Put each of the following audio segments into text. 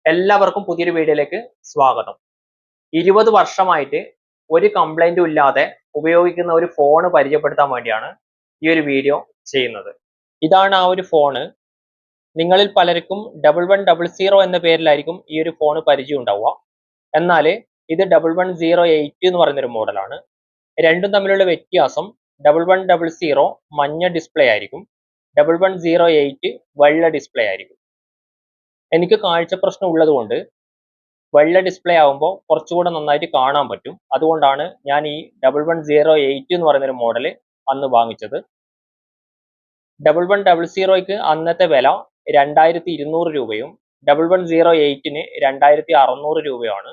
എല്ലാവർക്കും പുതിയൊരു വീഡിയോയിലേക്ക് സ്വാഗതം. 20 വർഷമായിട്ട് ഒരു കംപ്ലൈന്റും ഇല്ലാതെ ഉപയോഗിക്കുന്ന ഒരു ഫോൺ പരിചയപ്പെടുത്താൻ വേണ്ടിയാണ് ഈ ഒരു വീഡിയോ ചെയ്യുന്നത്. ഇതാണ് ആ ഒരു ഫോണ്. നിങ്ങളിൽ പലർക്കും 1100 എന്ന പേരിലായിരിക്കും ഈ ഒരു ഫോൺ പരിചയം ഉണ്ടാവുക. എന്നാൽ ഇത് 1108 എന്ന് പറയുന്നൊരു മോഡലാണ്. രണ്ടും തമ്മിലുള്ള വ്യത്യാസം 1100 മഞ്ഞ ഡിസ്പ്ലേ ആയിരിക്കും, 1108 വെള്ള ഡിസ്പ്ലേ ആയിരിക്കും. എനിക്ക് കാഴ്ച പ്രശ്നം ഉള്ളത് കൊണ്ട് വെള്ള ഡിസ്പ്ലേ ആകുമ്പോൾ കുറച്ചുകൂടെ നന്നായിട്ട് കാണാൻ പറ്റും. അതുകൊണ്ടാണ് ഞാൻ ഈ 1108 എന്ന് പറയുന്ന ഒരു മോഡൽ അന്ന് വാങ്ങിച്ചത്. 1100ക്ക് അന്നത്തെ വില 2200 രൂപയും 1108ന് 2600 രൂപയാണ്.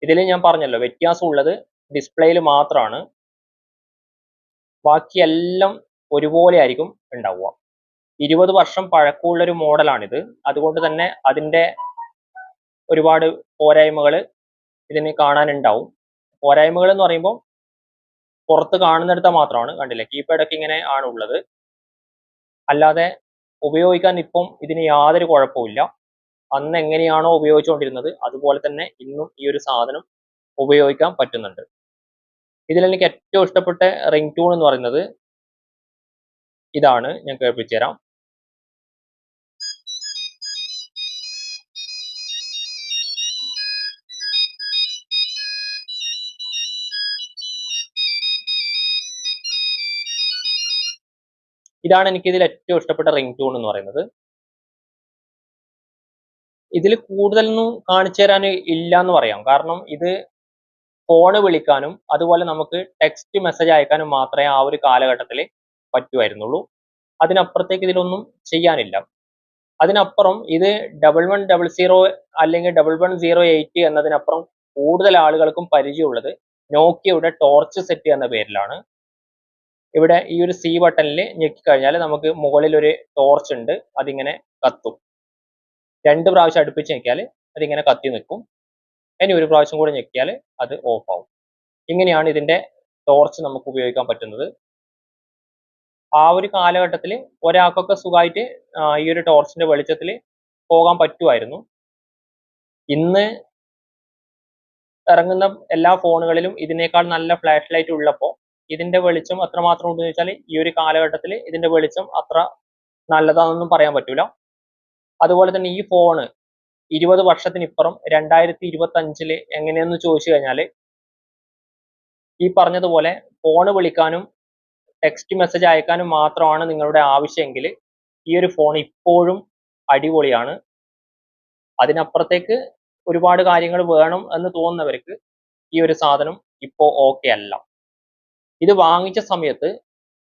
ഇതിൽ ഞാൻ പറഞ്ഞല്ലോ വ്യത്യാസം ഉള്ളത് ഡിസ്പ്ലേയിൽ മാത്രമാണ്. ബാക്കിയെല്ലാം ഒരുപോലെ ആയിരിക്കും ഉണ്ടാവുക. 20 വർഷം പഴക്കമുള്ളൊരു മോഡലാണിത്. അതുകൊണ്ട് തന്നെ അതിൻ്റെ ഒരുപാട് പോരായ്മകൾ ഇതിന് കാണാനുണ്ടാവും. പോരായ്മകൾ എന്ന് പറയുമ്പോൾ പുറത്ത് കാണുന്നിടത്ത് മാത്രമാണ്. കണ്ടില്ലേ, കീപാഡൊക്കെ ഇങ്ങനെ ആണ് ഉള്ളത്. അല്ലാതെ ഉപയോഗിക്കാൻ ഇപ്പം ഇതിന് യാതൊരു കുഴപ്പമില്ല. അന്ന് എങ്ങനെയാണോ ഉപയോഗിച്ചുകൊണ്ടിരുന്നത് അതുപോലെ തന്നെ ഇന്നും ഈ ഒരു സാധനം ഉപയോഗിക്കാൻ പറ്റുന്നുണ്ട്. ഇതിൽ എനിക്ക് ഏറ്റവും ഇഷ്ടപ്പെട്ട റിംഗ് ടൂൺ എന്ന് പറയുന്നത് ഇതാണ്. ഞാൻ കേൾപ്പിച്ചു തരാം. ഇതാണ് എനിക്ക് ഇതിൽ ഏറ്റവും ഇഷ്ടപ്പെട്ട റിംഗ് ടൂൺ എന്ന് പറയുന്നത്. ഇതിൽ കൂടുതലൊന്നും കാണിച്ചു തരാൻ ഇല്ല എന്ന് പറയാം. കാരണം ഇത് ഫോണ് വിളിക്കാനും അതുപോലെ നമുക്ക് ടെക്സ്റ്റ് മെസ്സേജ് അയക്കാനും മാത്രമേ ആ ഒരു കാലഘട്ടത്തിൽ പറ്റുമായിരുന്നുള്ളൂ. അതിനപ്പുറത്തേക്ക് ഇതിലൊന്നും ചെയ്യാനില്ല. അതിനപ്പുറം ഇത് 1100 അല്ലെങ്കിൽ 1108 എന്നതിനപ്പുറം കൂടുതൽ ആളുകൾക്കും പരിചയമുള്ളത് നോക്കിയയുടെ ടോർച്ച് സെറ്റ് എന്ന പേരിലാണ്. ഇവിടെ ഈ ഒരു സി ബട്ടണിൽ ഞെക്കിക്കഴിഞ്ഞാൽ നമുക്ക് മുകളിൽ ഒരു ടോർച്ച് ഉണ്ട്, അതിങ്ങനെ കത്തും. 2 പ്രാവശ്യം അടുപ്പിച്ച് ഞെക്കിയാൽ അതിങ്ങനെ കത്തി നിൽക്കും. ഇനി ഒരു പ്രാവശ്യം കൂടെ ഞെക്കിയാൽ അത് ഓഫ് ആവും. ഇങ്ങനെയാണ് ഇതിന്റെ ടോർച്ച് നമുക്ക് ഉപയോഗിക്കാൻ പറ്റുന്നത്. ആ ഒരു കാലഘട്ടത്തിൽ ഒരാൾക്കൊക്കെ സുഖമായിട്ട് ഈ ഒരു ടോർച്ചിന്റെ വെളിച്ചത്തിൽ പോകാൻ പറ്റുമായിരുന്നു. ഇന്ന് ഇറങ്ങുന്ന എല്ലാ ഫോണുകളിലും ഇതിനേക്കാൾ നല്ല ഫ്ലാഷ് ലൈറ്റ് ഉള്ളപ്പോൾ ഇതിന്റെ വെളിച്ചം അത്രമാത്രം ഉണ്ടെന്ന് വെച്ചാൽ ഈ ഒരു കാലഘട്ടത്തിൽ ഇതിന്റെ വെളിച്ചം അത്ര നല്ലതാണെന്നൊന്നും പറയാൻ പറ്റൂല. അതുപോലെ തന്നെ ഈ ഫോണ് 20 വർഷത്തിനിപ്പുറം 2025 എങ്ങനെയെന്ന് ചോദിച്ചു കഴിഞ്ഞാൽ ഈ പറഞ്ഞതുപോലെ ഫോണ് വിളിക്കാനും ടെക്സ്റ്റ് മെസ്സേജ് അയക്കാനും മാത്രമാണ് നിങ്ങളുടെ ആവശ്യമെങ്കിൽ ഈ ഒരു ഫോൺ ഇപ്പോഴും അടിപൊളിയാണ്. അതിനപ്പുറത്തേക്ക് ഒരുപാട് കാര്യങ്ങൾ വേണം എന്ന് തോന്നുന്നവർക്ക് ഈ ഒരു സാധനം ഇപ്പോൾ ഓക്കെ അല്ല. ഇത് വാങ്ങിച്ച സമയത്ത്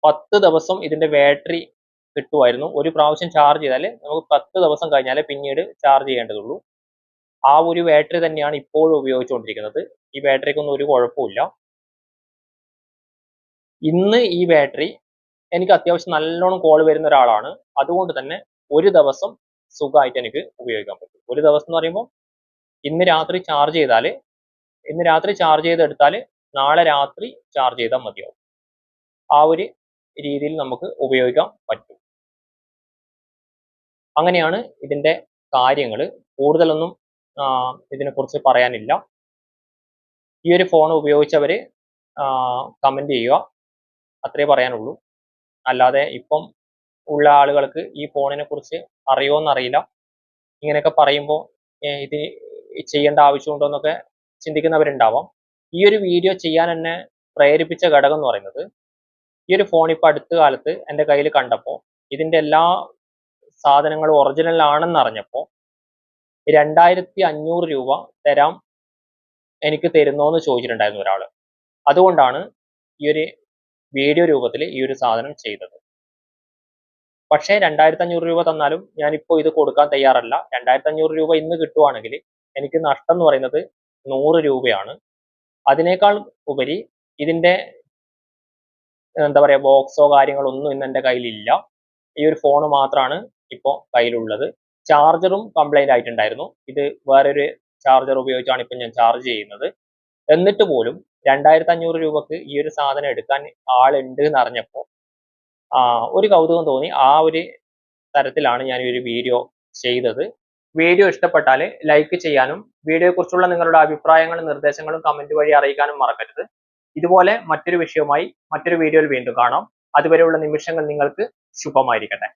10 ദിവസം ഇതിന്റെ ബാറ്ററി കിട്ടുമായിരുന്നു. ഒരു പ്രാവശ്യം ചാർജ് ചെയ്താൽ നമുക്ക് 10 ദിവസം കഴിഞ്ഞാലേ പിന്നീട് ചാർജ് ചെയ്യേണ്ടതുള്ളൂ. ആ ഒരു ബാറ്ററി തന്നെയാണ് ഇപ്പോഴും ഉപയോഗിച്ചുകൊണ്ടിരിക്കുന്നത്. ഈ ബാറ്ററിക്കൊന്നും ഒരു കുഴപ്പമില്ല. ഇന്ന് ഈ ബാറ്ററി എനിക്ക് അത്യാവശ്യം നല്ലോണം കോൾ വരുന്ന ഒരാളാണ്. അതുകൊണ്ട് തന്നെ ഒരു ദിവസം സുഖമായിട്ട് എനിക്ക് ഉപയോഗിക്കാൻ പറ്റും. ഒരു ദിവസം എന്ന് പറയുമ്പോൾ ഇന്ന് രാത്രി ചാർജ് ചെയ്തെടുത്താൽ നാളെ രാത്രി ചാർജ് ചെയ്താൽ മതിയാവും. ആ ഒരു രീതിയിൽ നമുക്ക് ഉപയോഗിക്കാൻ പറ്റും. അങ്ങനെയാണ് ഇതിന്റെ കാര്യങ്ങൾ. കൂടുതലൊന്നും ഇതിനെക്കുറിച്ച് പറയാനില്ല. ഈ ഒരു ഫോൺ ഉപയോഗിച്ചവര് കമന്റ് ചെയ്യുക, അത്രേ പറയാനുള്ളൂ. അല്ലാതെ ഇപ്പം ഉള്ള ആളുകൾക്ക് ഈ ഫോണിനെ കുറിച്ച് അറിയുമോന്നറിയില്ല. ഇങ്ങനെയൊക്കെ പറയുമ്പോൾ ഇത് ചെയ്യേണ്ട ആവശ്യമുണ്ടോ എന്നൊക്കെ ചിന്തിക്കുന്നവരുണ്ടാവാം. ഈ ഒരു വീഡിയോ ചെയ്യാൻ എന്നെ പ്രേരിപ്പിച്ച ഘടകം എന്ന് പറയുന്നത് ഈ ഒരു ഫോൺ ഇപ്പൊ അടുത്ത കാലത്ത് എൻ്റെ കയ്യിൽ കണ്ടപ്പോൾ ഇതിന്റെ എല്ലാ സാധനങ്ങളും ഒറിജിനൽ ആണെന്ന് അറിഞ്ഞപ്പോൾ 2500 രൂപ തരാം, എനിക്ക് തരുന്നോന്ന് ചോദിച്ചിട്ടുണ്ടായിരുന്നു ഒരാൾ. അതുകൊണ്ടാണ് ഈ ഒരു വീഡിയോ രൂപത്തിൽ ഈ ഒരു സാധനം ചെയ്തത്. പക്ഷേ 2500 രൂപ തന്നാലും ഞാനിപ്പോൾ ഇത് കൊടുക്കാൻ തയ്യാറല്ല. 2500 രൂപ ഇന്ന് കിട്ടുവാണെങ്കിൽ എനിക്ക് നഷ്ടം എന്ന് പറയുന്നത് 100 രൂപയാണ്. അതിനേക്കാൾ ഉപരി ഇതിന്റെ എന്താ പറയാ ബോക്സോ കാര്യങ്ങളോ ഒന്നും ഇന്ന് എൻ്റെ കയ്യിലില്ല. ഈ ഒരു ഫോൺ മാത്രമാണ് ഇപ്പോൾ കയ്യിലുള്ളത്. ചാർജറും കംപ്ലൈന്റ് ആയിട്ടുണ്ടായിരുന്നു. ഇത് വേറൊരു ചാർജർ ഉപയോഗിച്ചാണ് ഇപ്പം ഞാൻ ചാർജ് ചെയ്യുന്നത്. എന്നിട്ട് പോലും 2500 രൂപക്ക് ഈ ഒരു സാധനം എടുക്കാൻ ആളുണ്ട് എന്ന് അറിഞ്ഞപ്പോൾ ഒരു കൗതുകം തോന്നി. ആ ഒരു തരത്തിലാണ് ഞാൻ ഈ ഒരു വീഡിയോ ചെയ്തത്. വീഡിയോ ഇഷ്ടപ്പെട്ടാൽ ലൈക്ക് ചെയ്യാനും വീഡിയോയെ കുറിച്ചുള്ള നിങ്ങളുടെ അഭിപ്രായങ്ങളും നിർദ്ദേശങ്ങളും കമന്റ് വഴി അറിയിക്കാനും മറക്കരുത്. ഇതുപോലെ മറ്റൊരു വിഷയവുമായി മറ്റൊരു വീഡിയോയിൽ വീണ്ടും കാണാം. അതുവരെയുള്ള നിമിഷങ്ങൾ നിങ്ങൾക്ക് ശുഭമായിരിക്കട്ടെ.